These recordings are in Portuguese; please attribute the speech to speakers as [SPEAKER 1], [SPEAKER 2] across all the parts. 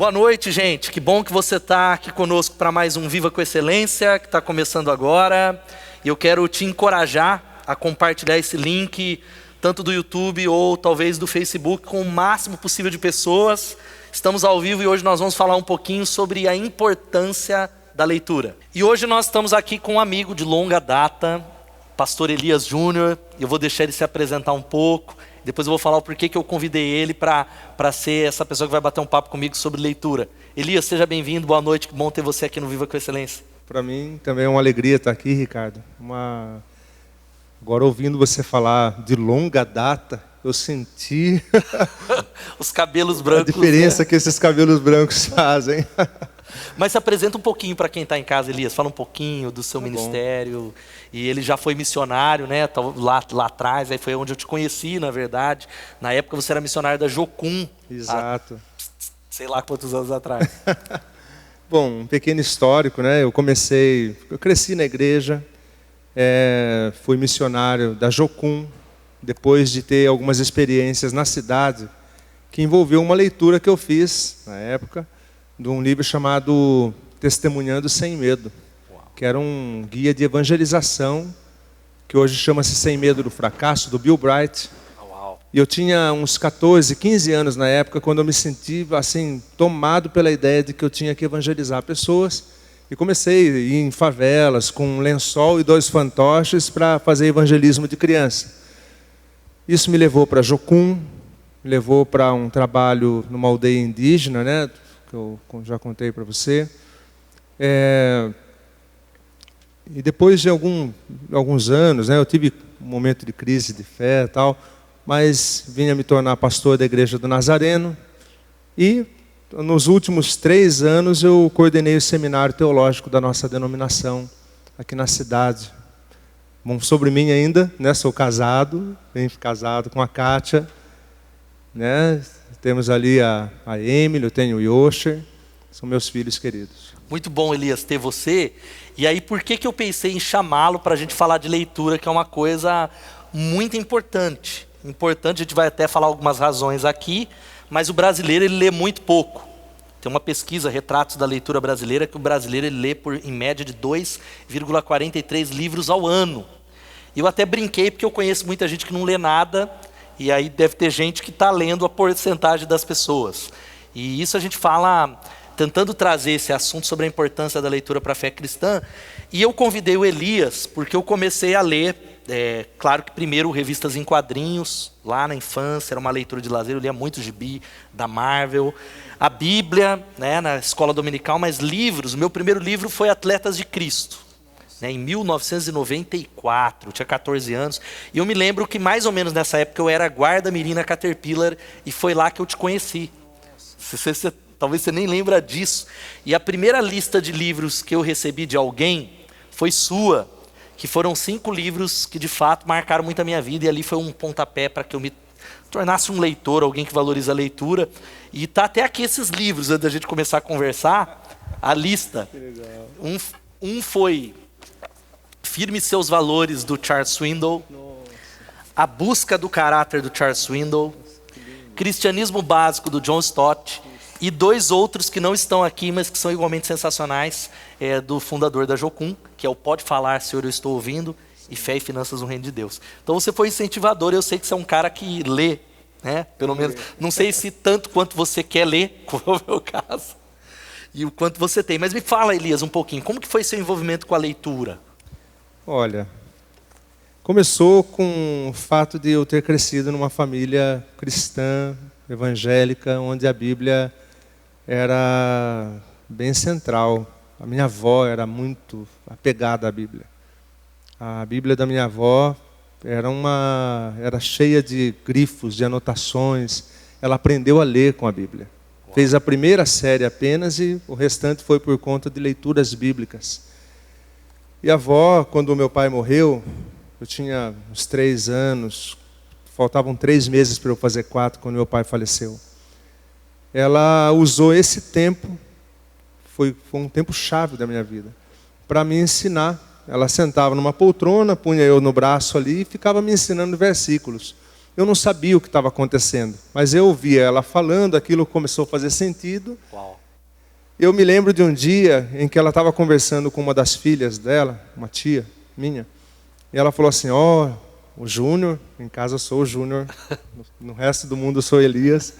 [SPEAKER 1] Boa noite, gente. Que bom que você está aqui conosco para mais um Viva com Excelência, que está começando agora. E eu quero te encorajar a compartilhar esse link, tanto do YouTube ou talvez do Facebook, com o máximo possível de pessoas. Estamos ao vivo e hoje nós vamos falar um pouquinho sobre a importância da leitura. E hoje nós estamos aqui com um amigo de longa data, Pastor Elias Júnior. Eu vou deixar ele se apresentar um pouco. Depois eu vou falar o porquê que eu convidei ele para ser essa pessoa que vai bater um papo comigo sobre leitura. Elias, seja bem-vindo, boa noite, que bom ter você aqui no Viva com Excelência.
[SPEAKER 2] Para mim também é uma alegria estar aqui, Ricardo. Agora ouvindo você falar de longa data, eu senti
[SPEAKER 1] os cabelos brancos.
[SPEAKER 2] A diferença, né, que esses cabelos brancos fazem.
[SPEAKER 1] Mas se apresenta um pouquinho para quem está em casa, Elias. Fala um pouquinho do seu ministério. Bom. E ele já foi missionário, né? Lá atrás, aí foi onde eu te conheci, na verdade. Na época você era missionário da Jocum.
[SPEAKER 2] Exato.
[SPEAKER 1] Sei lá quantos anos atrás.
[SPEAKER 2] Bom, um pequeno histórico, né? Eu cresci na igreja, fui missionário da Jocum, depois de ter algumas experiências na cidade, que envolveu uma leitura que eu fiz, na época, de um livro chamado Testemunhando Sem Medo, que era um guia de evangelização, que hoje chama-se Sem Medo do Fracasso, do Bill Bright. E eu tinha uns 14, 15 anos na época, quando eu me senti assim, tomado pela ideia de que eu tinha que evangelizar pessoas. E comecei a ir em favelas com um lençol e 2 fantoches para fazer evangelismo de criança. Isso me levou para Jocum, me levou para um trabalho numa aldeia indígena, né, que eu já contei para você. E depois de alguns anos, né, eu tive um momento de crise de fé e tal, mas vim a me tornar pastor da Igreja do Nazareno. E nos últimos 3 anos eu coordenei o seminário teológico da nossa denominação aqui na cidade. Bom, sobre mim ainda, né, sou casado com a Kátia, né? Temos ali a Emily, eu tenho o Yosher, são meus filhos queridos.
[SPEAKER 1] Muito bom, Elias, ter você. E aí, por que eu pensei em chamá-lo para a gente falar de leitura, que é uma coisa muito importante. A gente vai até falar algumas razões aqui, mas o brasileiro ele lê muito pouco. Tem uma pesquisa, Retratos da Leitura Brasileira, que o brasileiro ele lê em média de 2,43 livros ao ano. E eu até brinquei, porque eu conheço muita gente que não lê nada, e aí deve ter gente que está lendo a porcentagem das pessoas. E isso a gente fala, tentando trazer esse assunto sobre a importância da leitura para a fé cristã. E eu convidei o Elias, porque eu comecei a ler, claro que primeiro revistas em quadrinhos, lá na infância, era uma leitura de lazer, eu lia muito gibi da Marvel, a Bíblia, né, na escola dominical, mas livros, o meu primeiro livro foi Atletas de Cristo, né, em 1994, eu tinha 14 anos, e eu me lembro que mais ou menos nessa época eu era guarda-mirim na Caterpillar, e foi lá que eu te conheci. Talvez você nem lembra disso. E a primeira lista de livros que eu recebi de alguém foi sua, que foram 5 livros que de fato marcaram muito a minha vida, e ali foi um pontapé para que eu me tornasse um leitor, alguém que valoriza a leitura. E tá até aqui esses livros, antes da gente começar a conversar, a lista.
[SPEAKER 2] Que legal.
[SPEAKER 1] Um foi Firme Seus Valores, do Charles Swindoll. Nossa. A Busca do Caráter, do Charles Swindoll. Cristianismo Básico, do John Stott. E 2 outros que não estão aqui, mas que são igualmente sensacionais, do fundador da Jocum, que é o Pode Falar, Senhor, Eu Estou Ouvindo, e Fé e Finanças no Reino de Deus. Então você foi incentivador, eu sei que você é um cara que lê, né? Pelo menos, não sei se tanto quanto você quer ler, como é o meu caso, e o quanto você tem. Mas me fala, Elias, um pouquinho, como que foi seu envolvimento com a leitura?
[SPEAKER 2] Olha, começou com o fato de eu ter crescido numa família cristã, evangélica, onde a Bíblia era bem central. A minha avó era muito apegada à Bíblia. A Bíblia da minha avó era cheia de grifos, de anotações. Ela aprendeu a ler com a Bíblia. Uau. Fez a primeira série apenas e o restante foi por conta de leituras bíblicas. E a avó, quando o meu pai morreu, eu tinha uns 3 anos, faltavam 3 meses para eu fazer 4 quando meu pai faleceu. Ela usou esse tempo, foi um tempo chave da minha vida, para me ensinar. Ela sentava numa poltrona, punha eu no braço ali e ficava me ensinando versículos. Eu não sabia o que estava acontecendo, mas eu ouvia ela falando, aquilo começou a fazer sentido.
[SPEAKER 1] Uau.
[SPEAKER 2] Eu me lembro de um dia em que ela estava conversando com uma das filhas dela, uma tia minha, e ela falou assim, o Júnior, em casa eu sou o Júnior, no resto do mundo eu sou Elias,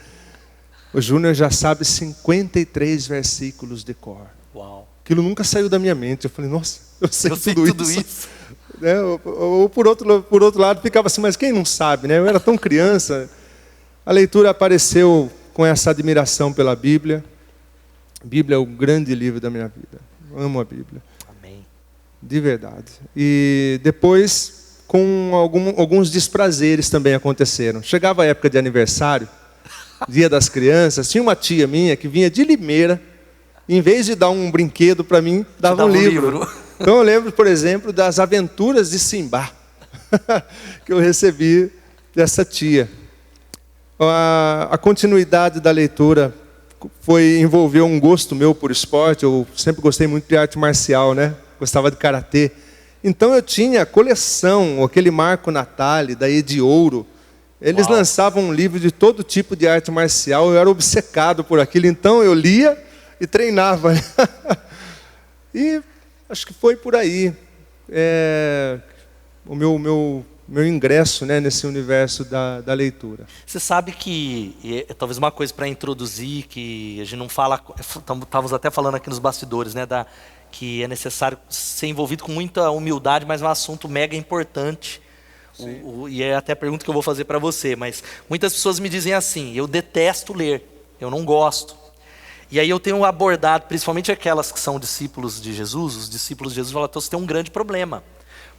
[SPEAKER 2] o Júnior já sabe 53 versículos de cor.
[SPEAKER 1] Uau.
[SPEAKER 2] Aquilo nunca saiu da minha mente. Eu falei, nossa, eu sei tudo isso. Né? Ou por outro lado, ficava assim, mas quem não sabe, né? Eu era tão criança. A leitura apareceu com essa admiração pela Bíblia. A Bíblia é o grande livro da minha vida. Eu amo a Bíblia.
[SPEAKER 1] Amém.
[SPEAKER 2] De verdade. E depois, com alguns desprazeres também aconteceram. Chegava a época de aniversário, Dia das Crianças, tinha uma tia minha que vinha de Limeira, em vez de dar um brinquedo para mim, dava um livro. Então eu lembro, por exemplo, das Aventuras de Simba, que eu recebi dessa tia. A continuidade da leitura envolveu um gosto meu por esporte. Eu sempre gostei muito de arte marcial, né? Gostava de karatê. Então eu tinha a coleção, aquele Marco Natali, da Ediouro. Eles lançavam um livro de todo tipo de arte marcial, eu era obcecado por aquilo, então eu lia e treinava. E acho que foi por aí o meu ingresso, né, nesse universo da leitura.
[SPEAKER 1] Você sabe que, talvez uma coisa para introduzir, que a gente não fala, estávamos até falando aqui nos bastidores, né, que é necessário ser envolvido com muita humildade, mas é um assunto mega importante. E é até a pergunta que eu vou fazer para você, mas muitas pessoas me dizem assim, eu detesto ler, eu não gosto. E aí eu tenho abordado, principalmente aquelas que são discípulos de Jesus, os discípulos de Jesus falam, então você tem um grande problema.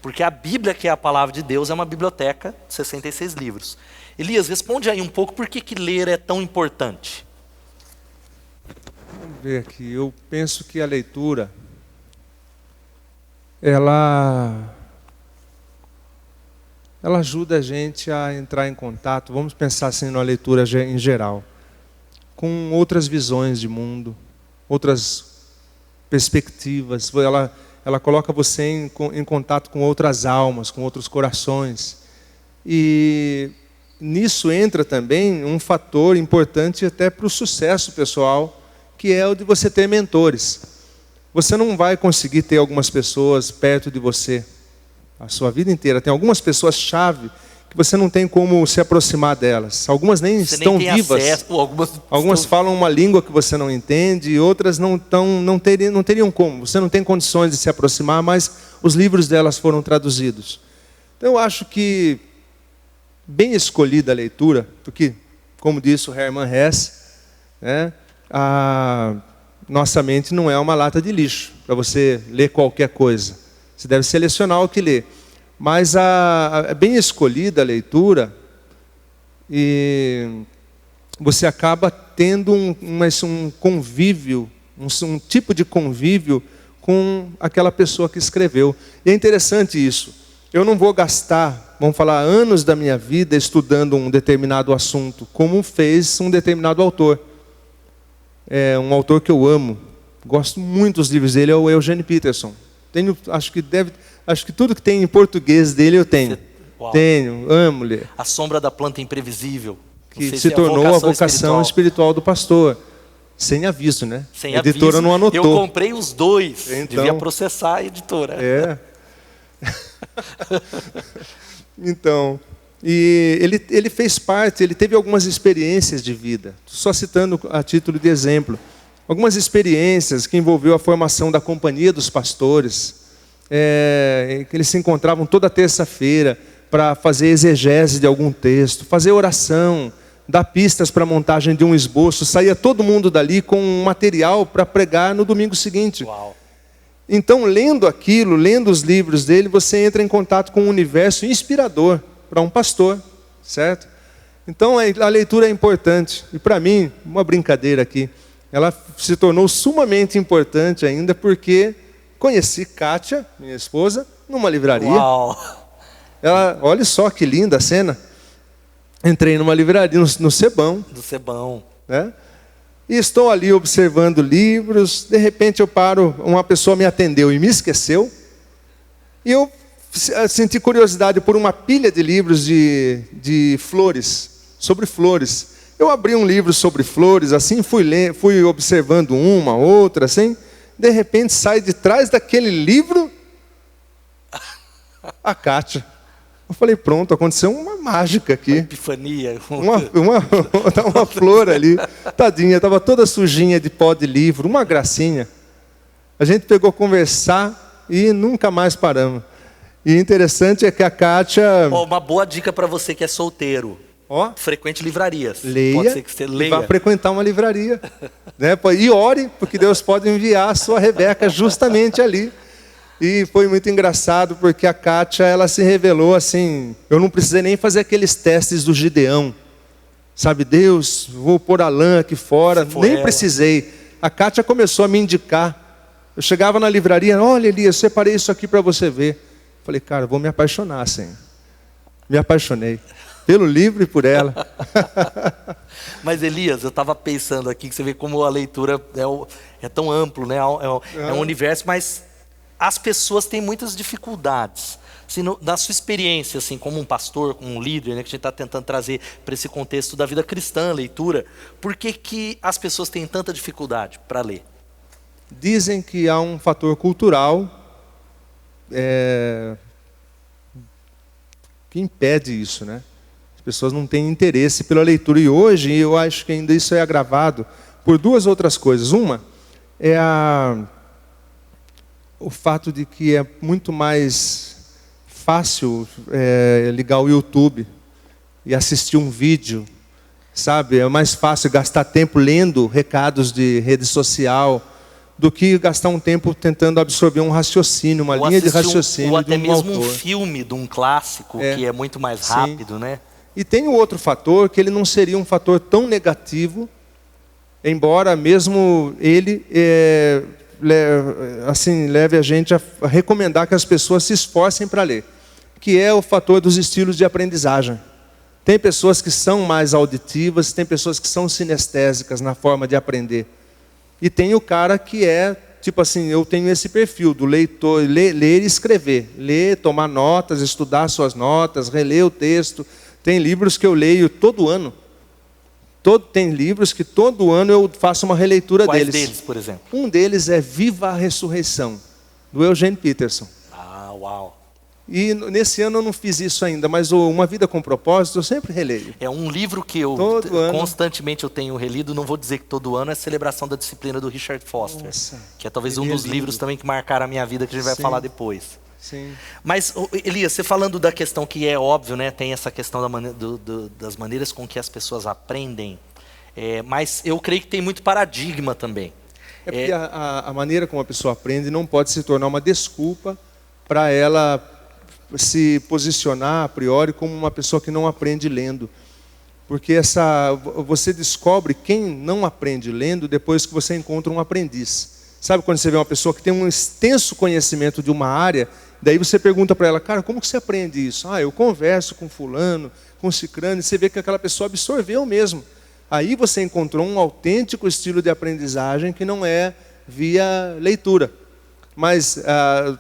[SPEAKER 1] Porque a Bíblia, que é a palavra de Deus, é uma biblioteca de 66 livros. Elias, responde aí um pouco por que ler é tão importante.
[SPEAKER 2] Vamos ver aqui, eu penso que a leitura, ela ajuda a gente a entrar em contato, vamos pensar assim na leitura em geral, com outras visões de mundo, outras perspectivas. Ela coloca você em contato com outras almas, com outros corações. E nisso entra também um fator importante até para o sucesso pessoal, que é o de você ter mentores. Você não vai conseguir ter algumas pessoas perto de você a sua vida inteira. Tem algumas pessoas-chave que você não tem como se aproximar delas. Algumas nem estão vivas. Acesso, algumas falam uma língua que você não entende, e outras não teriam como. Você não tem condições de se aproximar, mas os livros delas foram traduzidos. Então eu acho que bem escolhida a leitura, porque, como disse o Hermann Hesse, né, a nossa mente não é uma lata de lixo para você ler qualquer coisa. Você deve selecionar o que lê. Mas bem escolhida a leitura, e você acaba tendo um convívio, um tipo de convívio com aquela pessoa que escreveu. E é interessante isso. Eu não vou gastar, vamos falar, anos da minha vida estudando um determinado assunto, como fez um determinado autor. É um autor que eu amo, gosto muito dos livros dele, é o Eugene Peterson. Acho que tudo que tem em português dele eu tenho. Tenho, amo ler.
[SPEAKER 1] A Sombra da Planta Imprevisível.
[SPEAKER 2] Que se tornou a vocação espiritual do pastor. Sem aviso, né?
[SPEAKER 1] Sem
[SPEAKER 2] a editora
[SPEAKER 1] aviso.
[SPEAKER 2] Não anotou.
[SPEAKER 1] Eu comprei os dois.
[SPEAKER 2] Então,
[SPEAKER 1] devia processar a editora.
[SPEAKER 2] É. Então, e ele fez parte, ele teve algumas experiências de vida. Só citando a título de exemplo. Algumas experiências que envolveu a formação da Companhia dos Pastores, que eles se encontravam toda terça-feira para fazer exegese de algum texto, fazer oração, dar pistas para a montagem de um esboço. Saía todo mundo dali com um material para pregar no domingo seguinte.
[SPEAKER 1] Uau.
[SPEAKER 2] Então, lendo aquilo, lendo os livros dele, você entra em contato com um universo inspirador para um pastor, certo? Então, a leitura é importante. E para mim, uma brincadeira aqui, ela se tornou sumamente importante ainda porque conheci Kátia, minha esposa, numa livraria.
[SPEAKER 1] Uau.
[SPEAKER 2] Olha só que linda a cena. Entrei numa livraria, no Sebão.
[SPEAKER 1] Do Sebão.
[SPEAKER 2] Né? E estou ali observando livros. De repente eu paro, uma pessoa me atendeu e me esqueceu. E eu senti curiosidade por uma pilha de livros de flores, sobre flores. Eu abri um livro sobre flores, assim, fui observando uma, outra, assim. De repente sai de trás daquele livro a Kátia. Eu falei, pronto, aconteceu uma mágica aqui.
[SPEAKER 1] Uma epifania.
[SPEAKER 2] Uma flor ali, tadinha, estava toda sujinha de pó de livro, uma gracinha. A gente pegou conversar e nunca mais paramos. E interessante é que a Kátia...
[SPEAKER 1] Uma boa dica para você que é solteiro. Frequente livrarias.
[SPEAKER 2] Leia,
[SPEAKER 1] pode ser que você leia.
[SPEAKER 2] Vá frequentar uma livraria. Né? E ore, porque Deus pode enviar a sua Rebeca justamente ali. E foi muito engraçado, porque a Kátia, ela se revelou assim, eu não precisei nem fazer aqueles testes do Gideão. Sabe, Deus, vou pôr a lã aqui fora, nem precisei. A Kátia começou a me indicar. Eu chegava na livraria, olha Elias, separei isso aqui para você ver. Falei, cara, vou me apaixonar, Senhor. Me apaixonei. Pelo livro e por ela.
[SPEAKER 1] Mas Elias, eu estava pensando aqui, que você vê como a leitura é tão amplo, né? É um universo, mas as pessoas têm muitas dificuldades. Assim, na sua experiência, assim, como um pastor, como um líder, né, que a gente está tentando trazer para esse contexto da vida cristã, leitura, por que as pessoas têm tanta dificuldade para ler?
[SPEAKER 2] Dizem que há um fator cultural que impede isso, né? As pessoas não têm interesse pela leitura. E hoje, eu acho que ainda isso é agravado por duas outras coisas. Uma é o fato de que é muito mais fácil ligar o YouTube e assistir um vídeo, sabe? É mais fácil gastar tempo lendo recados de rede social do que gastar um tempo tentando absorver um raciocínio, uma linha de raciocínio
[SPEAKER 1] ou até
[SPEAKER 2] de um
[SPEAKER 1] mesmo
[SPEAKER 2] autor.
[SPEAKER 1] Um filme de um clássico que é muito mais rápido, né?
[SPEAKER 2] E tem o outro fator, que ele não seria um fator tão negativo, embora mesmo ele assim, leve a gente a recomendar que as pessoas se esforcem para ler, que é o fator dos estilos de aprendizagem. Tem pessoas que são mais auditivas, tem pessoas que são sinestésicas na forma de aprender. E tem o cara que tipo assim, eu tenho esse perfil do leitor, ler e escrever. Ler, tomar notas, estudar suas notas, reler o texto. Tem livros que eu leio todo ano. Tem livros que todo ano eu faço uma releitura deles.
[SPEAKER 1] Quais deles, por exemplo?
[SPEAKER 2] Um deles é Viva a Ressurreição, do Eugene Peterson.
[SPEAKER 1] Ah, uau!
[SPEAKER 2] E nesse ano eu não fiz isso ainda, mas Uma Vida com Propósito eu sempre releio.
[SPEAKER 1] É um livro que eu constantemente eu tenho relido, não vou dizer que todo ano, é Celebração da Disciplina do Richard Foster.
[SPEAKER 2] Nossa,
[SPEAKER 1] que é talvez um dos livros também que marcaram a minha vida, que a gente vai falar depois.
[SPEAKER 2] Sim.
[SPEAKER 1] Mas, Elias, você falando da questão que é óbvio, né? Tem essa questão das maneiras com que as pessoas aprendem, mas eu creio que tem muito paradigma também.
[SPEAKER 2] Porque a maneira como a pessoa aprende não pode se tornar uma desculpa para ela se posicionar a priori como uma pessoa que não aprende lendo. Porque você descobre quem não aprende lendo depois que você encontra um aprendiz. Sabe quando você vê uma pessoa que tem um extenso conhecimento de uma área, daí você pergunta para ela, cara, como que você aprende isso? Eu converso com fulano, com cicrano, e você vê que aquela pessoa absorveu mesmo. Aí você encontrou um autêntico estilo de aprendizagem que não é via leitura. Mas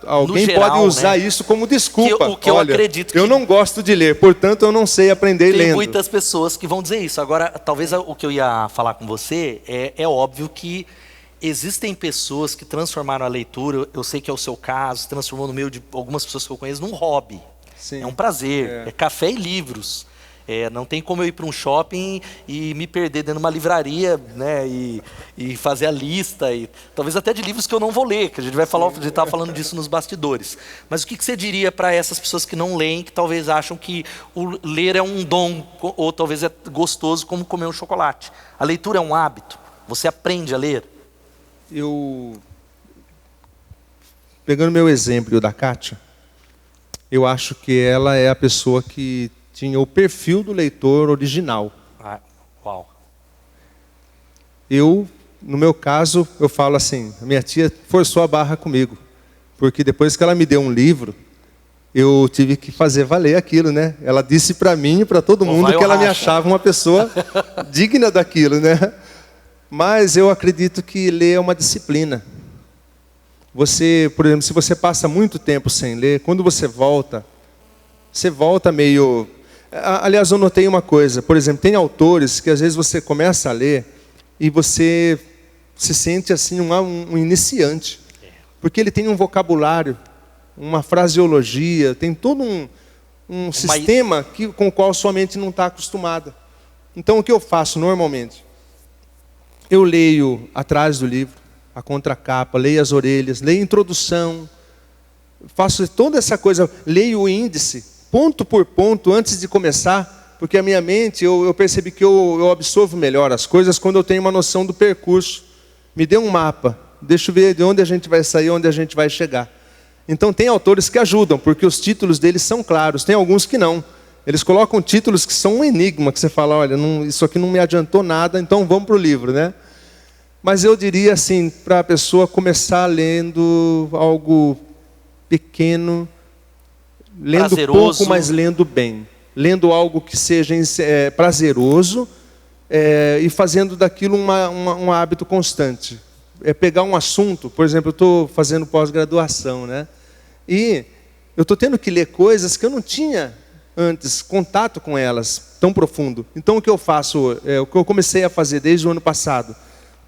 [SPEAKER 2] alguém geral, pode usar isso como desculpa.
[SPEAKER 1] O que eu acredito que...
[SPEAKER 2] Eu não gosto de ler, portanto eu não sei aprender lendo.
[SPEAKER 1] Tem muitas pessoas que vão dizer isso. Agora, talvez o que eu ia falar com você é óbvio que existem pessoas que transformaram a leitura, eu sei que é o seu caso, transformou no meio de algumas pessoas que eu conheço num hobby.
[SPEAKER 2] Sim.
[SPEAKER 1] É um prazer, é café e livros. Não tem como eu ir para um shopping e me perder dentro de uma livraria, né, e fazer a lista, e talvez até de livros que eu não vou ler, que a gente vai falar, a gente estava falando disso nos bastidores. Mas o que você diria para essas pessoas que não leem, que talvez acham que o ler é um dom, ou talvez é gostoso como comer um chocolate? A leitura é um hábito, você aprende a ler?
[SPEAKER 2] Pegando meu exemplo da Kátia, eu acho que ela é a pessoa que tinha o perfil do leitor original.
[SPEAKER 1] Uau.
[SPEAKER 2] No meu caso, eu falo assim, a minha tia forçou a barra comigo, porque depois que ela me deu um livro, eu tive que fazer valer aquilo, né? Ela disse para mim e para todo mundo que ela me achava uma pessoa digna daquilo, né? Mas eu acredito que ler é uma disciplina. Você, por exemplo, se você passa muito tempo sem ler, quando você volta meio... Aliás, eu notei uma coisa, por exemplo, tem autores que às vezes você começa a ler e você se sente assim um iniciante. Porque ele tem um vocabulário, uma fraseologia, tem todo um sistema com o qual sua mente não está acostumada. Então, o que eu faço normalmente? Eu leio atrás do livro, a contracapa, leio as orelhas, leio a introdução, faço toda essa coisa, leio o índice, ponto por ponto, antes de começar, porque a minha mente, eu percebi que eu absorvo melhor as coisas quando eu tenho uma noção do percurso. Me dê um mapa, deixa eu ver de onde a gente vai sair, onde a gente vai chegar. Então tem autores que ajudam, porque os títulos deles são claros, tem alguns que não. Eles colocam títulos que são um enigma, que você fala, olha, isso aqui não me adiantou nada, então vamos para o livro, né? Mas eu diria assim, para a pessoa começar lendo algo pequeno, lendo
[SPEAKER 1] prazeroso.
[SPEAKER 2] Pouco, mas lendo bem. Lendo algo que seja prazeroso e fazendo daquilo um hábito constante. Pegar um assunto, por exemplo, eu estou fazendo pós-graduação, né? E eu estou tendo que ler coisas que eu não tinha antes contato com elas tão profundo. Então o que eu faço, o que eu comecei a fazer desde o ano passado,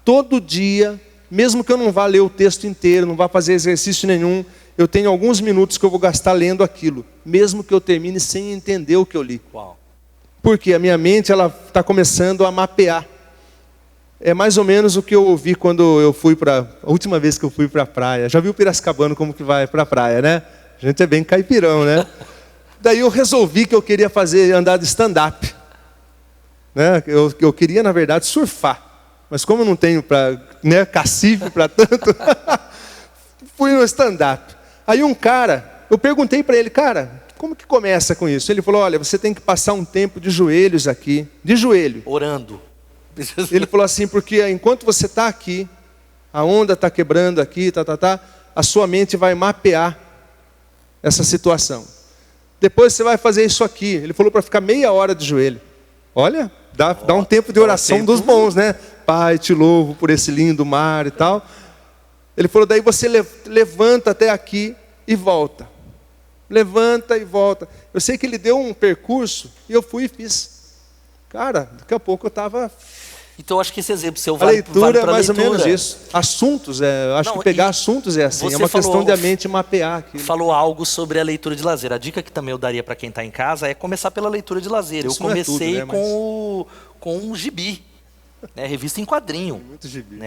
[SPEAKER 2] todo dia, mesmo que eu não vá ler o texto inteiro, não vá fazer exercício nenhum, eu tenho alguns minutos que eu vou gastar lendo aquilo, mesmo que eu termine sem entender o que eu li.
[SPEAKER 1] Uau.
[SPEAKER 2] Porque a minha mente está começando a mapear. É mais ou menos o que eu ouvi quando eu fui a última vez que eu fui para a praia. Já viu o Piracicabano como que vai para a praia, né? A gente é bem caipirão, né? Daí eu resolvi que eu queria andar de stand-up. Né? Eu queria, na verdade, surfar. Mas como eu não tenho cacife para tanto, fui no stand-up. Aí um cara, eu perguntei para ele, cara, como que começa com isso? Ele falou, olha, você tem que passar um tempo de joelhos aqui, de joelho.
[SPEAKER 1] Orando.
[SPEAKER 2] Ele falou assim, porque enquanto você está aqui, a onda está quebrando aqui, a sua mente vai mapear essa situação. Depois você vai fazer isso aqui. Ele falou para ficar meia hora de joelho. Olha, dá um tempo de oração dos bons, né? Pai, te louvo por esse lindo mar e tal. Ele falou, daí você levanta até aqui e volta. Levanta e volta. Eu sei que ele deu um percurso e eu fui e fiz. Cara, daqui a pouco eu estava...
[SPEAKER 1] Então, eu acho que esse exemplo seu
[SPEAKER 2] A leitura é mais
[SPEAKER 1] leitura.
[SPEAKER 2] ou menos isso. Assuntos, acho que pegar assuntos é assim. É uma questão de a mente mapear aquilo.
[SPEAKER 1] Falou algo sobre a leitura de lazer. A dica que também eu daria para quem está em casa é começar pela leitura de lazer.
[SPEAKER 2] Isso
[SPEAKER 1] eu comecei
[SPEAKER 2] não é tudo, né,
[SPEAKER 1] com um gibi. Revista em quadrinho.
[SPEAKER 2] Muito gibi.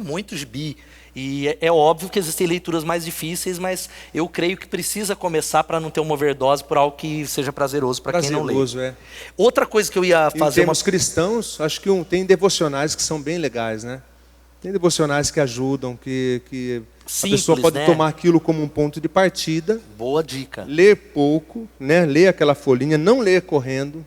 [SPEAKER 1] Muito gibi. E é óbvio que existem leituras mais difíceis, mas eu creio que precisa começar para não ter uma overdose por algo que seja prazeroso para quem não lê. Outra coisa que eu ia fazer...
[SPEAKER 2] Em termos cristãos, acho que tem devocionais que são bem legais, né? Tem devocionais que ajudam, que simples, a pessoa pode tomar aquilo como um ponto de partida.
[SPEAKER 1] Boa dica.
[SPEAKER 2] Ler pouco, né? Ler aquela folhinha, não ler correndo.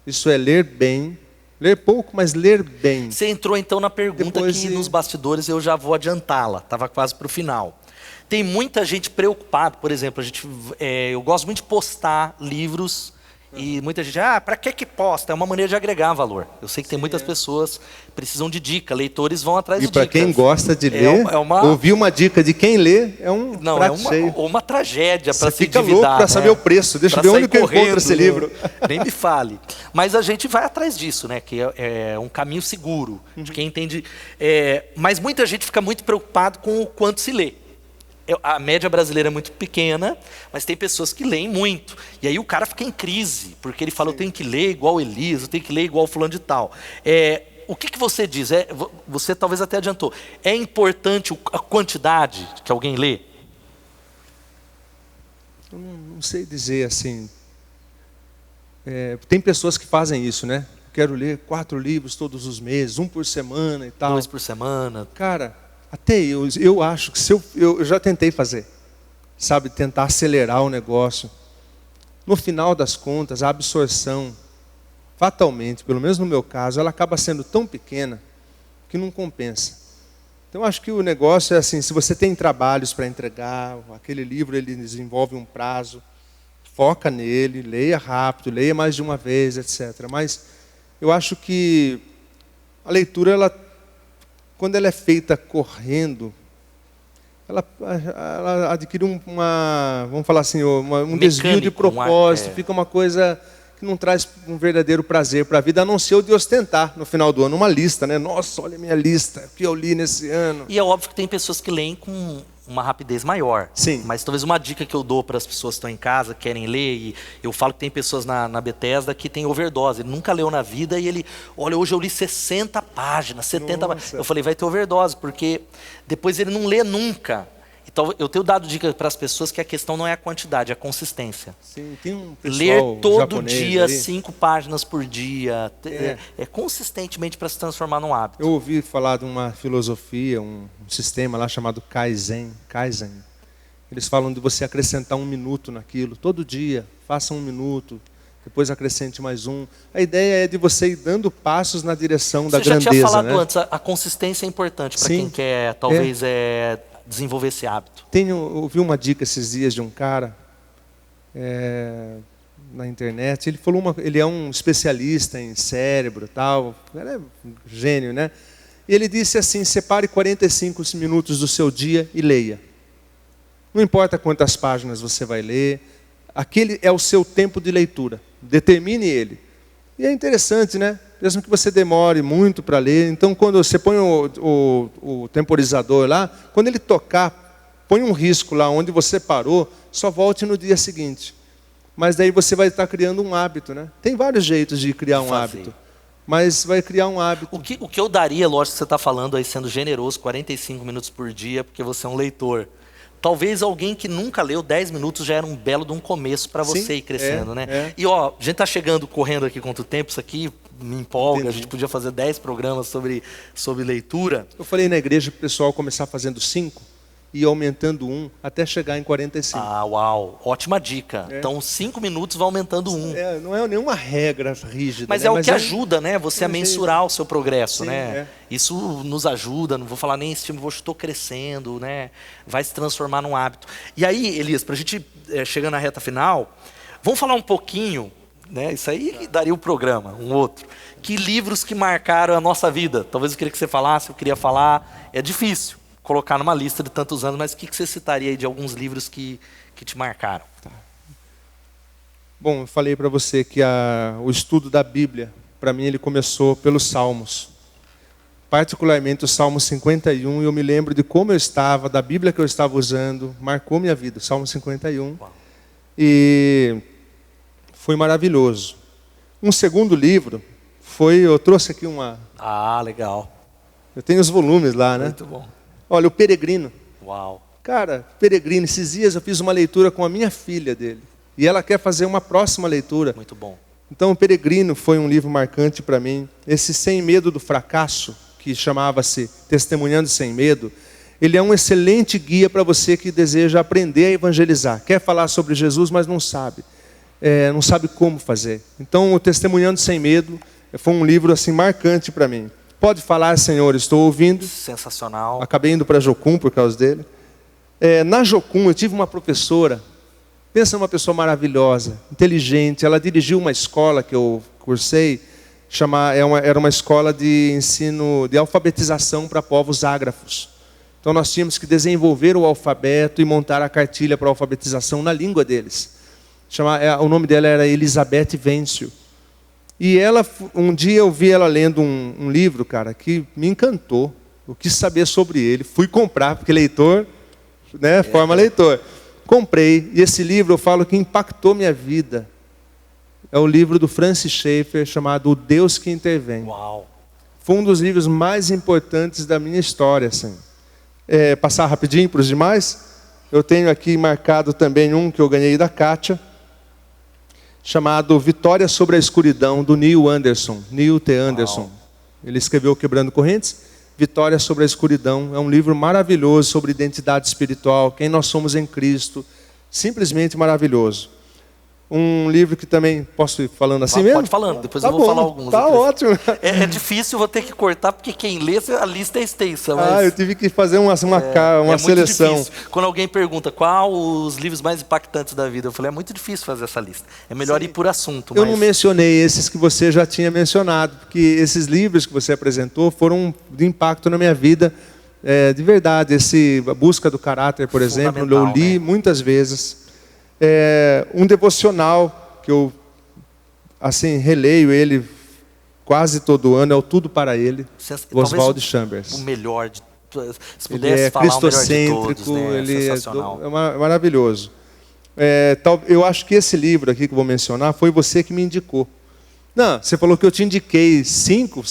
[SPEAKER 2] Isso é ler bem. Ler pouco, mas ler bem.
[SPEAKER 1] Você entrou então na pergunta que nos bastidores eu já vou adiantá-la. Estava quase para o final. Tem muita gente preocupada, por exemplo, eu gosto muito de postar livros e muita gente, para que posta? É uma maneira de agregar valor. Eu sei que tem muitas pessoas que precisam de dica, leitores vão atrás de dicas.
[SPEAKER 2] E para quem gosta de ler, ouvir uma dica de quem lê é
[SPEAKER 1] uma tragédia para se
[SPEAKER 2] fica
[SPEAKER 1] endividar.
[SPEAKER 2] Louco para saber o preço. Deixa eu ver onde que eu encontro esse livro.
[SPEAKER 1] Nem me fale. Mas a gente vai atrás disso, né? Que é um caminho seguro de quem entende. Mas muita gente fica muito preocupado com o quanto se lê. A média brasileira é muito pequena, mas tem pessoas que leem muito. E aí o cara fica em crise, porque ele fala, eu tenho que ler igual Elias, eu tenho que ler igual fulano de tal. O que você diz? Você talvez até adiantou. É importante a quantidade que alguém lê?
[SPEAKER 2] Eu não sei dizer assim. Tem pessoas que fazem isso, né? Quero ler 4 livros todos os meses, 1 por semana e tal.
[SPEAKER 1] 2 por semana.
[SPEAKER 2] Cara... Até eu acho que eu já tentei fazer, sabe, tentar acelerar o negócio. No final das contas, a absorção, fatalmente, pelo menos no meu caso, ela acaba sendo tão pequena que não compensa. Então, acho que o negócio é assim, se você tem trabalhos para entregar, aquele livro ele desenvolve um prazo, foca nele, leia rápido, leia mais de uma vez, etc. Mas eu acho que a leitura, quando ela é feita correndo, ela adquire vamos falar assim, um desvio de propósito, fica uma coisa que não traz um verdadeiro prazer para a vida, a não ser o de ostentar no final do ano uma lista, né? Nossa, olha a minha lista, o que eu li nesse ano.
[SPEAKER 1] E é óbvio que tem pessoas que leem com uma rapidez maior.
[SPEAKER 2] Sim.
[SPEAKER 1] Mas talvez uma dica que eu dou para as pessoas que estão em casa, querem ler, e eu falo que tem pessoas na Bethesda que tem overdose. Ele nunca leu na vida e ele, olha, hoje eu li 60 páginas, 70 páginas. Eu falei, vai ter overdose, porque depois ele não lê nunca. Então, eu tenho dado dica para as pessoas que a questão não é a quantidade, é a consistência.
[SPEAKER 2] Sim, tem um pessoal
[SPEAKER 1] ler todo dia,
[SPEAKER 2] aí.
[SPEAKER 1] 5 páginas por dia, consistentemente para se transformar num hábito.
[SPEAKER 2] Eu ouvi falar de uma filosofia, um sistema lá chamado Kaizen. Eles falam de você acrescentar 1 minuto naquilo, todo dia, faça 1 minuto, depois acrescente mais um. A ideia é de você ir dando passos na direção da grandeza. Você já tinha falado antes,
[SPEAKER 1] a consistência é importante para quem quer, talvez, desenvolver esse hábito.
[SPEAKER 2] Ouvi uma dica esses dias de um cara na internet. Ele falou ele é um especialista em cérebro e tal. Ele é um gênio, né? E ele disse assim: separe 45 minutos do seu dia e leia. Não importa quantas páginas você vai ler, aquele é o seu tempo de leitura. Determine ele. E é interessante, né? Mesmo que você demore muito para ler. Então, quando você põe o temporizador lá, quando ele tocar, põe um risco lá onde você parou, só volte no dia seguinte. Mas daí você vai estar criando um hábito, né? Tem vários jeitos de criar um hábito. Mas vai criar um hábito.
[SPEAKER 1] O que eu daria, lógico que você está falando aí, sendo generoso, 45 minutos por dia, porque você é um leitor. Talvez alguém que nunca leu 10 minutos já era um belo de um começo para você ir crescendo, né? E ó, a gente tá chegando, correndo aqui contra o tempo, isso aqui me empolga. Entendi. A gente podia fazer 10 programas sobre leitura.
[SPEAKER 2] Eu falei na igreja para o pessoal começar fazendo 5 e ir aumentando 1 até chegar em 45.
[SPEAKER 1] Ah, uau, ótima dica. Então 5 minutos vai aumentando 1.
[SPEAKER 2] Não é nenhuma regra rígida.
[SPEAKER 1] Mas
[SPEAKER 2] né?
[SPEAKER 1] é o que ajuda, né? Você a mensurar o seu progresso,
[SPEAKER 2] Sim,
[SPEAKER 1] né? Isso nos ajuda, não vou falar nem estímulo, estou crescendo, né? Vai se transformar num hábito. E aí, Elias, para a gente chegar na reta final, vamos falar um pouquinho, né? Isso aí daria um programa, um outro. Que livros que marcaram a nossa vida? Talvez eu queria que você falasse, eu queria falar. É difícil colocar numa lista de tantos anos, mas o que você citaria aí de alguns livros que te marcaram?
[SPEAKER 2] Tá. Bom, eu falei para você que o estudo da Bíblia, para mim, ele começou pelos Salmos. Particularmente o Salmo 51, e eu me lembro de como eu estava, da Bíblia que eu estava usando, marcou minha vida, o Salmo 51. Uau. E foi maravilhoso. Um segundo livro eu trouxe aqui uma...
[SPEAKER 1] Ah, legal.
[SPEAKER 2] Eu tenho os volumes lá, né?
[SPEAKER 1] Muito bom.
[SPEAKER 2] Olha, o Peregrino.
[SPEAKER 1] Uau.
[SPEAKER 2] Cara, Peregrino, esses dias eu fiz uma leitura com a minha filha dele. E ela quer fazer uma próxima leitura.
[SPEAKER 1] Muito bom.
[SPEAKER 2] Então, o Peregrino foi um livro marcante para mim. Esse Sem Medo do Fracasso, que chamava-se Testemunhando Sem Medo, ele é um excelente guia para você que deseja aprender a evangelizar. Quer falar sobre Jesus, mas não sabe. Não sabe como fazer. Então, o Testemunhando Sem Medo foi um livro assim marcante para mim. Pode falar, Senhor, estou ouvindo.
[SPEAKER 1] Sensacional.
[SPEAKER 2] Acabei indo para a Jocum por causa dele. Na Jocum eu tive uma professora, pensa numa pessoa maravilhosa, inteligente. Ela dirigiu uma escola que eu cursei, era uma escola de ensino, de alfabetização para povos ágrafos. Então nós tínhamos que desenvolver o alfabeto e montar a cartilha para a alfabetização na língua deles. O nome dela era Elizabeth Vencio. E um dia eu vi ela lendo um livro, cara, que me encantou. Eu quis saber sobre ele. Fui comprar, porque leitor, né, forma leitor. Comprei, e esse livro eu falo que impactou minha vida. É o livro do Francis Schaeffer, chamado O Deus que Intervém.
[SPEAKER 1] Uau.
[SPEAKER 2] Foi um dos livros mais importantes da minha história. Assim. Passar rapidinho para os demais. Eu tenho aqui marcado também um que eu ganhei da Kátia, chamado Vitória sobre a Escuridão, do Neil T. Anderson. Uau. Ele escreveu Quebrando Correntes. Vitória sobre a Escuridão é um livro maravilhoso sobre identidade espiritual, quem nós somos em Cristo. Simplesmente maravilhoso. Um livro que também... Posso ir falando assim mesmo?
[SPEAKER 1] Pode falando, depois eu vou falar alguns.
[SPEAKER 2] Tá ótimo.
[SPEAKER 1] É difícil, vou ter que cortar, porque quem lê, a lista é extensa. Mas
[SPEAKER 2] eu tive que fazer uma seleção.
[SPEAKER 1] Muito difícil. Quando alguém pergunta qual os livros mais impactantes da vida, eu falei, é muito difícil fazer essa lista. É melhor ir por assunto.
[SPEAKER 2] Eu não mencionei esses que você já tinha mencionado, porque esses livros que você apresentou foram de impacto na minha vida, de verdade, a Busca do Caráter, por exemplo, eu li muitas vezes. Um devocional que eu assim releio ele quase todo ano, é o Tudo para Ele, Oswald Chambers.
[SPEAKER 1] O melhor de se
[SPEAKER 2] ele é cristocêntrico, ele é maravilhoso. Eu acho que esse livro aqui que eu vou mencionar foi você que me indicou. Não, você falou que eu te indiquei 5,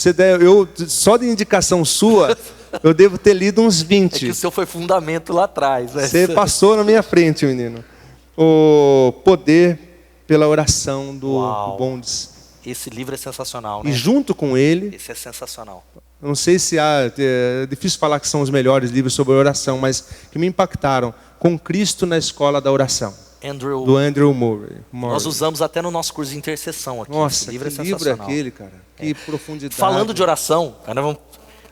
[SPEAKER 2] só de indicação sua, eu devo ter lido uns 20.
[SPEAKER 1] É que o seu foi fundamento lá atrás. Né?
[SPEAKER 2] Você passou na minha frente, menino. O Poder pela Oração do Bondes.
[SPEAKER 1] Esse livro é sensacional, né?
[SPEAKER 2] E junto com ele...
[SPEAKER 1] Esse é sensacional.
[SPEAKER 2] Não sei se é difícil falar que são os melhores livros sobre oração, mas que me impactaram. Com Cristo na Escola da Oração. Do Andrew Murray.
[SPEAKER 1] Nós usamos até no nosso curso de intercessão aqui.
[SPEAKER 2] Nossa,
[SPEAKER 1] esse livro
[SPEAKER 2] que
[SPEAKER 1] é sensacional.
[SPEAKER 2] livro é aquele, cara? Que profundidade.
[SPEAKER 1] Falando de oração,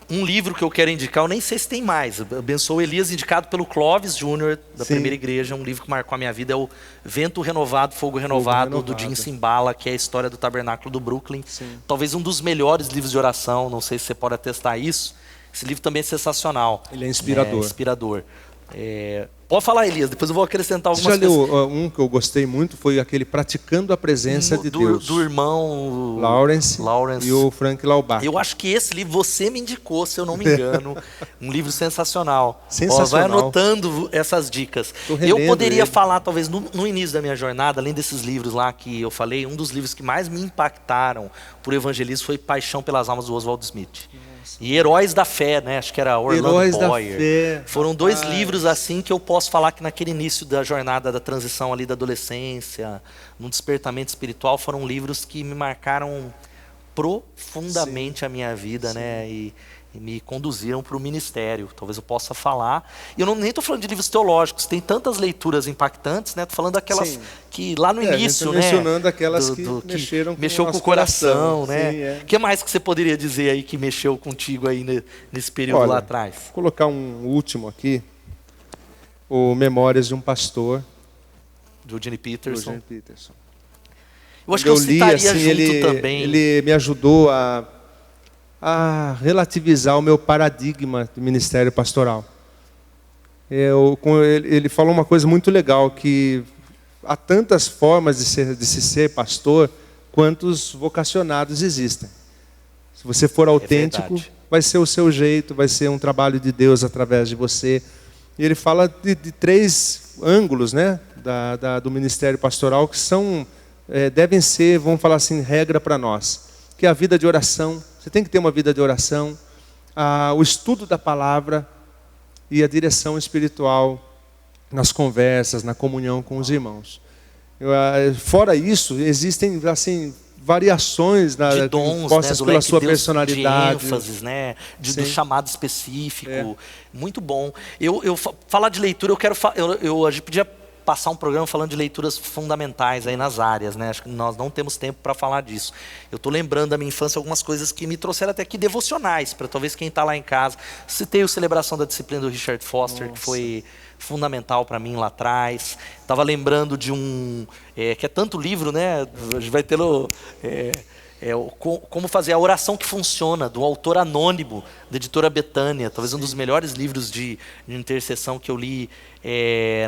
[SPEAKER 1] um livro que eu quero indicar, eu nem sei se tem mais. Abençoou Elias, indicado pelo Clóvis Júnior, da Primeira Igreja. Um livro que marcou a minha vida, é o Vento Renovado, Fogo Renovado, do Jim Cymbala, que é a história do Tabernáculo do Brooklyn. Sim. Talvez um dos melhores livros de oração, não sei se você pode atestar isso. Esse livro também é sensacional.
[SPEAKER 2] Ele é inspirador.
[SPEAKER 1] Inspirador. Pode falar, Elias, depois eu vou acrescentar algumas
[SPEAKER 2] coisas. Você já leu um que eu gostei muito, foi aquele Praticando a Presença de Deus.
[SPEAKER 1] Do irmão
[SPEAKER 2] Lawrence e o Frank Laubach.
[SPEAKER 1] Eu acho que esse livro você me indicou, se eu não me engano. Um livro sensacional.
[SPEAKER 2] Sensacional.
[SPEAKER 1] Vai anotando essas dicas. Eu poderia falar, talvez, no início da minha jornada, além desses livros lá que eu falei, um dos livros que mais me impactaram por evangelismo foi Paixão pelas Almas, do Oswald Smith. E Heróis da Fé, né? Acho que era Orlando Boyer. Foram 2 livros assim que eu posso falar que naquele início da jornada da transição ali da adolescência, no despertamento espiritual, foram livros que me marcaram profundamente a minha vida, né? E me conduziram para o ministério. Talvez eu possa falar. E eu nem estou falando de livros teológicos, tem tantas leituras impactantes, né? Estou falando daquelas que lá no início, né?
[SPEAKER 2] Mencionando aquelas que mexeu com o coração,
[SPEAKER 1] né? O que mais que você poderia dizer aí que mexeu contigo aí nesse período lá atrás?
[SPEAKER 2] Vou colocar um último aqui, o Memórias de um Pastor,
[SPEAKER 1] do Eugene Peterson.
[SPEAKER 2] Eu acho que eu citaria junto também. Ele me ajudou a relativizar o meu paradigma do ministério pastoral. Ele falou uma coisa muito legal, que há tantas formas de se ser pastor, quantos vocacionados existem. Se você for autêntico, vai ser o seu jeito, vai ser um trabalho de Deus através de você. E ele fala de 3 ângulos, né, do ministério pastoral, que devem ser, vamos falar assim, regra para nós. Que é a vida de oração. Você tem que ter uma vida de oração, o estudo da palavra e a direção espiritual nas conversas, na comunhão com os irmãos. Fora isso, existem assim variações
[SPEAKER 1] de dons,
[SPEAKER 2] postas pela sua personalidade,
[SPEAKER 1] de ênfases, né? Do chamado específico. Muito bom. Falar de leitura, a gente podia passar um programa falando de leituras fundamentais aí nas áreas, né? Acho que nós não temos tempo para falar disso. Eu estou lembrando da minha infância algumas coisas que me trouxeram até aqui devocionais, para talvez quem está lá em casa. Citei o Celebração da Disciplina do Richard Foster, que foi fundamental para mim lá atrás. Estava lembrando de que é tanto livro, né? A gente vai ter Como Fazer a Oração que Funciona, do autor anônimo, da editora Betânia. Talvez um dos melhores livros de intercessão que eu li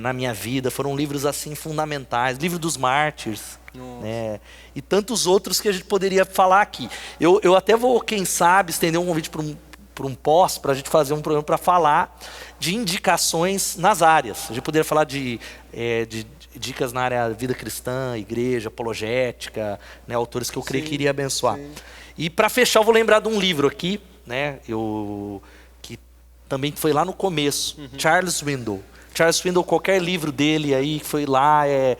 [SPEAKER 1] na minha vida. Foram livros assim fundamentais. Livro dos Mártires, né? E tantos outros que a gente poderia falar aqui. Eu até vou, quem sabe, estender um convite para um pós, para a gente fazer um programa para falar de indicações nas áreas. A gente poderia falar de dicas na área vida cristã, igreja, apologética, né, autores que eu creio que iria abençoar. Sim. E para fechar, eu vou lembrar de um livro aqui, né, que também foi lá no começo, Charles Swindoll. Charles Swindoll, qualquer livro dele aí que foi lá é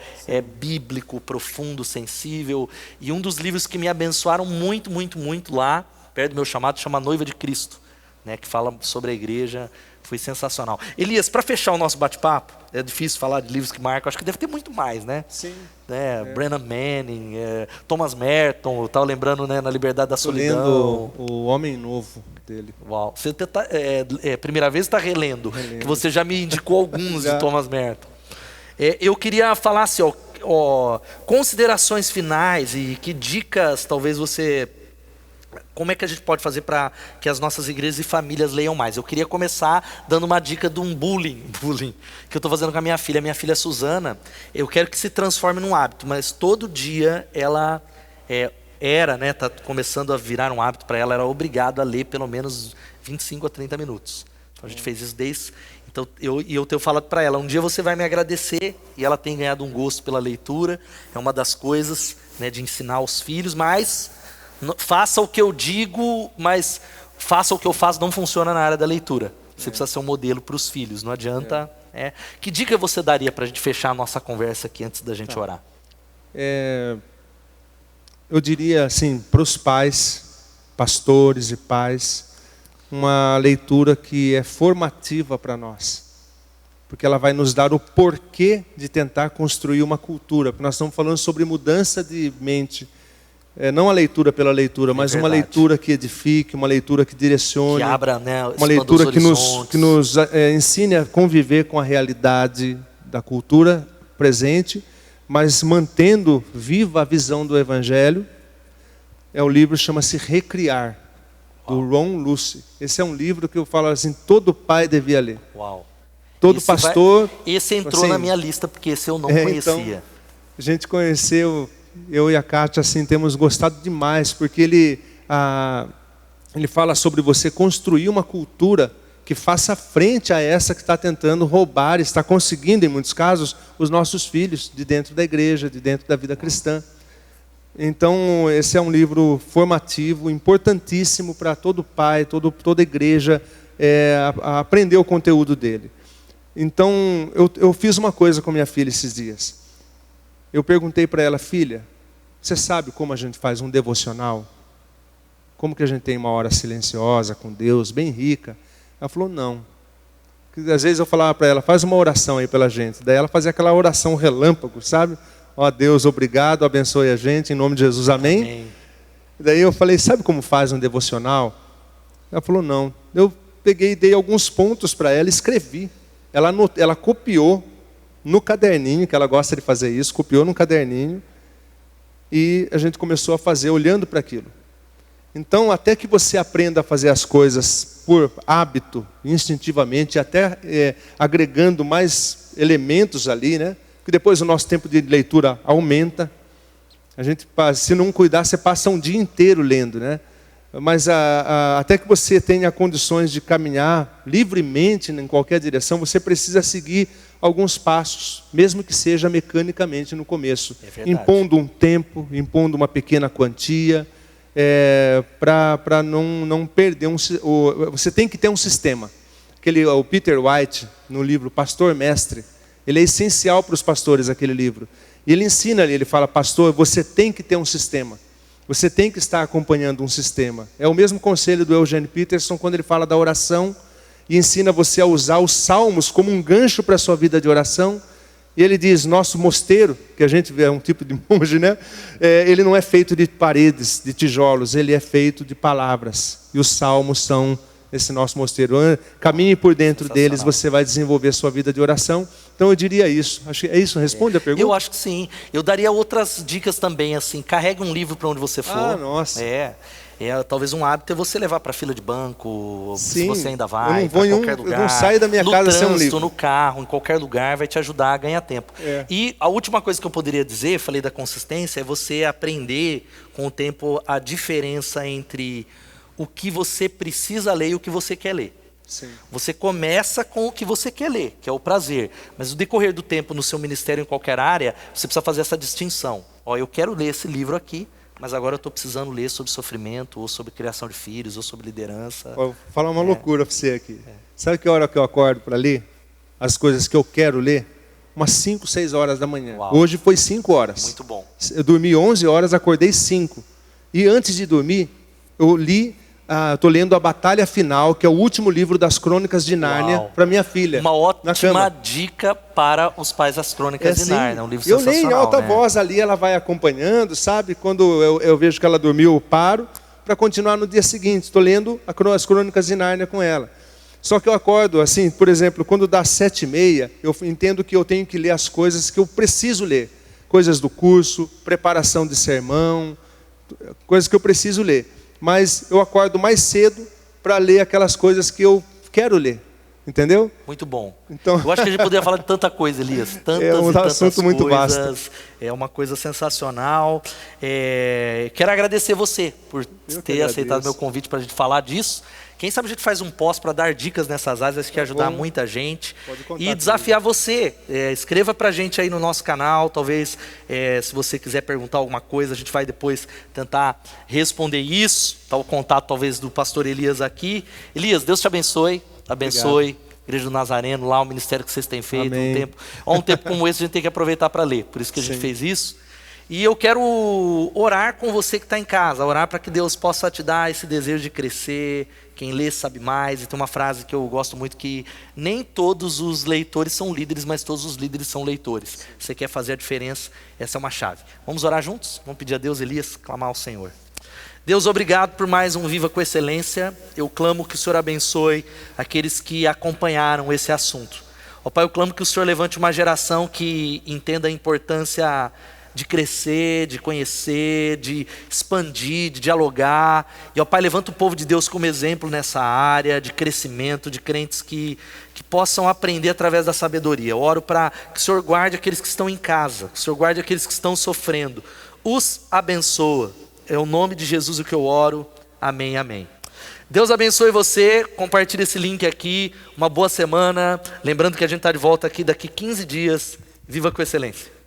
[SPEAKER 1] bíblico, profundo, sensível. E um dos livros que me abençoaram muito, muito, muito lá, perto do meu chamado, chama Noiva de Cristo, né, que fala sobre a igreja. Foi sensacional. Elias, para fechar o nosso bate-papo, é difícil falar de livros que marcam, acho que deve ter muito mais, né?
[SPEAKER 2] Sim.
[SPEAKER 1] Brennan Manning, Thomas Merton, eu estava lembrando, né, na Liberdade da Solidão.
[SPEAKER 2] Lendo O Homem Novo dele.
[SPEAKER 1] Uau. Você primeira vez está relendo, que você já me indicou alguns de Thomas Merton. Eu queria falar assim, considerações finais e que dicas talvez você como é que a gente pode fazer para que as nossas igrejas e famílias leiam mais? Eu queria começar dando uma dica de um bullying que eu estou fazendo com a minha filha. Minha filha Suzana, eu quero que se transforme num hábito, mas todo dia ela está começando a virar um hábito para ela, era obrigada a ler pelo menos 25 a 30 minutos. Então a gente fez isso desde... Então, eu tenho falado para ela, um dia você vai me agradecer, e ela tem ganhado um gosto pela leitura, é uma das coisas, né, de ensinar aos filhos, mas faça o que eu digo, mas faça o que eu faço, não funciona na área da leitura. Você precisa ser um modelo para os filhos, não adianta... Que dica você daria para a gente fechar a nossa conversa aqui antes da gente orar?
[SPEAKER 2] Eu diria assim, para os pais, pastores e pais, uma leitura que é formativa para nós. Porque ela vai nos dar o porquê de tentar construir uma cultura. Porque nós estamos falando sobre mudança de mente. Não a leitura pela leitura, mas uma leitura que edifique, uma leitura que direcione. Que
[SPEAKER 1] abra, né,
[SPEAKER 2] uma leitura que nos ensine a conviver com a realidade da cultura presente, mas mantendo viva a visão do Evangelho. O livro chama-se Recriar, do Ron Lucy. Esse é um livro que eu falo assim, todo pai devia ler.
[SPEAKER 1] Uau.
[SPEAKER 2] Todo pastor...
[SPEAKER 1] Esse entrou na minha lista, porque esse eu não conhecia.
[SPEAKER 2] Então, a gente conheceu, eu e a Kátia, assim, temos gostado demais, porque ele fala sobre você construir uma cultura que faça frente a essa que está tentando roubar, está conseguindo, em muitos casos, os nossos filhos de dentro da igreja, de dentro da vida cristã. Então, esse é um livro formativo, importantíssimo para todo pai, toda igreja aprender o conteúdo dele. Então, eu fiz uma coisa com minha filha esses dias. Eu perguntei para ela, filha, você sabe como a gente faz um devocional? Como que a gente tem uma hora silenciosa com Deus, bem rica? Ela falou, não. Porque, às vezes eu falava para ela, faz uma oração aí pela gente. Daí ela fazia aquela oração relâmpago, sabe? Ó Deus, obrigado, abençoe a gente, em nome de Jesus, amém? Amém. Daí eu falei, sabe como faz um devocional? Ela falou, não. Eu peguei e dei alguns pontos para ela, escrevi. Ela copiou no caderninho, que ela gosta de fazer isso, copiou no caderninho, e a gente começou a fazer, olhando para aquilo. Então, até que você aprenda a fazer as coisas por hábito, instintivamente, até agregando mais elementos ali, né? Que depois o nosso tempo de leitura aumenta. A gente, se não cuidar, você passa um dia inteiro lendo, né? Mas até que você tenha condições de caminhar livremente em qualquer direção, você precisa seguir alguns passos, mesmo que seja mecanicamente no começo. Impondo um tempo, impondo uma pequena quantia, para não perder você tem que ter um sistema. O Peter White, no livro Pastor Mestre, ele é essencial para os pastores, aquele livro. E ele ensina ali, ele fala, pastor, você tem que ter um sistema. Você tem que estar acompanhando um sistema. É o mesmo conselho do Eugene Peterson, quando ele fala da oração, e ensina você a usar os salmos como um gancho para a sua vida de oração. E ele diz, nosso mosteiro, que a gente vê é um tipo de monge, né? Ele não é feito de paredes, de tijolos, ele é feito de palavras. E os salmos são esse nosso mosteiro. Caminhe por dentro deles, você vai desenvolver sua vida de oração. Então eu diria isso. Acho que é isso, responde a pergunta?
[SPEAKER 1] Eu acho que sim. Eu daria outras dicas também, assim, carregue um livro para onde você for.
[SPEAKER 2] Ah, nossa.
[SPEAKER 1] Talvez um hábito é você levar para fila de banco,
[SPEAKER 2] sim,
[SPEAKER 1] se você ainda vai,
[SPEAKER 2] para qualquer lugar. Eu não saio da minha casa sem um livro.
[SPEAKER 1] No carro, em qualquer lugar, vai te ajudar a ganhar tempo. E a última coisa que eu poderia dizer, falei da consistência, é você aprender com o tempo a diferença entre o que você precisa ler e o que você quer ler.
[SPEAKER 2] Sim.
[SPEAKER 1] Você começa com o que você quer ler, que é o prazer. Mas no decorrer do tempo, no seu ministério, em qualquer área, você precisa fazer essa distinção. Eu quero ler esse livro aqui, mas agora eu estou precisando ler sobre sofrimento, ou sobre criação de filhos, ou sobre liderança.
[SPEAKER 2] Vou falar uma loucura para você aqui. Sabe que hora que eu acordo para ler? As coisas que eu quero ler? Umas 5, 6 horas da manhã.
[SPEAKER 1] Uau.
[SPEAKER 2] Hoje foi 5 horas.
[SPEAKER 1] Muito bom.
[SPEAKER 2] Eu dormi 11 horas, acordei 5. E antes de dormir, eu li... Estou lendo A Batalha Final, que é o último livro das Crônicas de Nárnia, para minha filha.
[SPEAKER 1] Uma ótima dica para os pais das Crônicas de Nárnia, um livro sensacional.
[SPEAKER 2] Eu leio em alta voz ali, ela vai acompanhando, sabe? Quando eu vejo que ela dormiu, eu paro para continuar no dia seguinte. Estou lendo as Crônicas de Nárnia com ela. Só que eu acordo, assim, por exemplo, quando dá 7h30, eu entendo que eu tenho que ler as coisas que eu preciso ler. Coisas do curso, preparação de sermão, coisas que eu preciso ler. mas eu acordo mais cedo para ler aquelas coisas que eu quero ler. Entendeu?
[SPEAKER 1] Muito bom.
[SPEAKER 2] Então,
[SPEAKER 1] eu acho que a gente poderia falar de tanta coisa, Elias. Tantas
[SPEAKER 2] um
[SPEAKER 1] e tantas
[SPEAKER 2] assunto muito
[SPEAKER 1] coisas.
[SPEAKER 2] vasto.
[SPEAKER 1] É uma coisa sensacional. Quero agradecer você por ter aceitado meu convite para a gente falar disso. Quem sabe a gente faz um pós para dar dicas nessas áreas, acho que ia ajudar muita gente. E desafiar você. Escreva para a gente aí no nosso canal. Talvez, se você quiser perguntar alguma coisa, a gente vai depois tentar responder isso. Tá o contato, talvez, do pastor Elias aqui. Elias, Deus te abençoe. Abençoe. Obrigado. Igreja do Nazareno, lá o ministério que vocês têm feito. Um tempo como esse a gente tem que aproveitar para ler. Por isso que a gente fez isso. E eu quero orar com você que está em casa. Orar para que Deus possa te dar esse desejo de crescer. Quem lê sabe mais. E tem uma frase que eu gosto muito que nem todos os leitores são líderes, mas todos os líderes são leitores. Você quer fazer a diferença? Essa é uma chave. Vamos orar juntos? Vamos pedir a Deus, Elias, clamar ao Senhor. Deus, obrigado por mais um Viva com Excelência. Eu clamo que o Senhor abençoe aqueles que acompanharam esse assunto. Ó Pai, eu clamo que o Senhor levante uma geração que entenda a importância de crescer, de conhecer, de expandir, de dialogar. E ó Pai, levanta o povo de Deus como exemplo nessa área de crescimento, de crentes que possam aprender através da sabedoria. Eu oro para que o Senhor guarde aqueles que estão em casa, que o Senhor guarde aqueles que estão sofrendo. Os abençoa. É o nome de Jesus o que eu oro. Amém, amém. Deus abençoe você. Compartilhe esse link aqui. Uma boa semana. Lembrando que a gente está de volta aqui daqui 15 dias. Viva com excelência.